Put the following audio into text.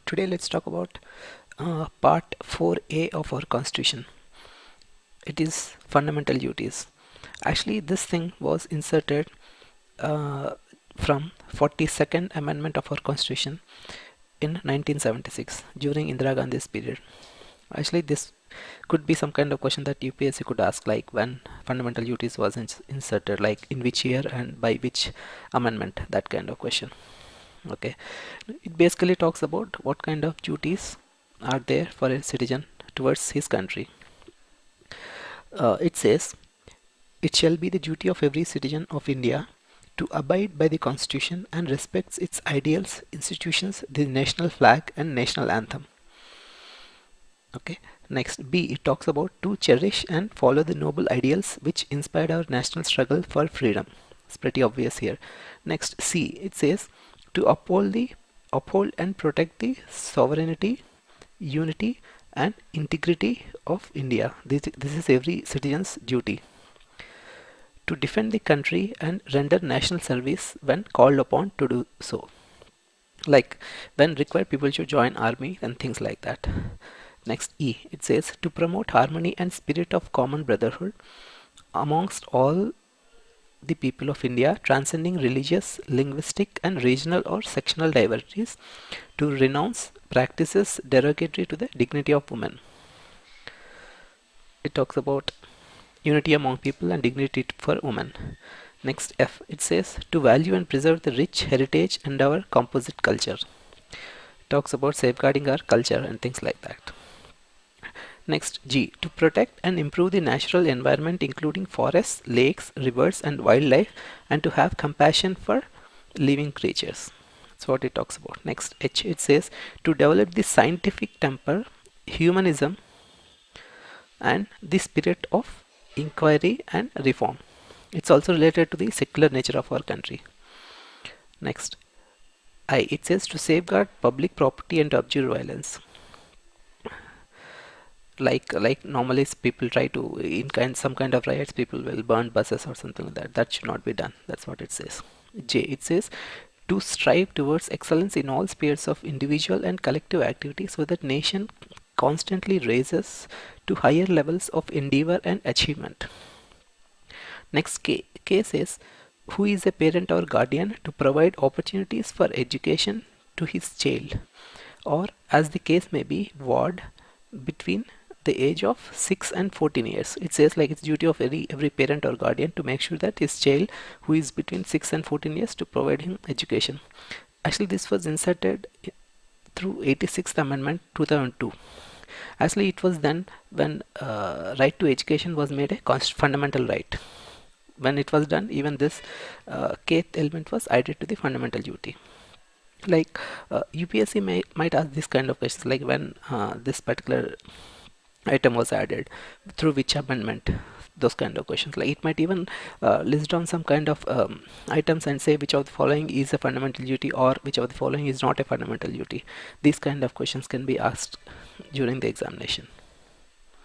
Today let's talk about part 4A of our constitution. It is fundamental duties. Actually, this thing was inserted uh, from 42nd amendment of our constitution in 1976 during Indira Gandhi's period. Actually, this could be some kind of question that UPSC could ask, like when fundamental duties was inserted, like in which year and by which amendment, that kind of question. Okay, it basically talks about what kind of duties are there for a citizen towards his country. It says, it shall be the duty of every citizen of India to abide by the constitution and respects its ideals, institutions, the national flag and national anthem. Okay, next B, it talks about to cherish and follow the noble ideals which inspired our national struggle for freedom. It's pretty obvious here. Next C, it says to uphold and protect the sovereignty, unity and integrity of India. This is every citizen's duty. To defend the country and render national service when called upon to do so. Like when required, people should join army and things like that. Next E, it says to promote harmony and spirit of common brotherhood amongst all the people of India, transcending religious, linguistic, and regional or sectional diversities, to renounce practices derogatory to the dignity of women. It talks about unity among people and dignity for women. Next F, it says to value and preserve the rich heritage and our composite culture. It talks about safeguarding our culture and things like that. Next G, to protect and improve the natural environment including forests, lakes, rivers and wildlife, and to have compassion for living creatures. That's what it talks about. Next H, it says to develop the scientific temper, humanism and the spirit of inquiry and reform. It's also related to the secular nature of our country. Next I, it says to safeguard public property and to abjure violence. Like normally people try to in some kind of riots, people will burn buses or something like that. That should not be done. That's what it says. J, it says to strive towards excellence in all spheres of individual and collective activity so that nation constantly raises to higher levels of endeavor and achievement. Next K says who is a parent or guardian to provide opportunities for education to his child, or as the case may be, ward between the age of 6 and 14 years. It says like it's duty of every parent or guardian to make sure that his child who is between 6 and 14 years to provide him education. Actually, this was inserted through 86th Amendment 2002. Actually, it was then when right to education was made a fundamental right. When it was done, even this kth element was added to the fundamental duty. Like UPSC might ask this kind of questions, like when this particular item was added, through which amendment, those kind of questions. Like it might even list down some kind of items and say which of the following is a fundamental duty or which of the following is not a fundamental duty. These kind of questions can be asked during the examination.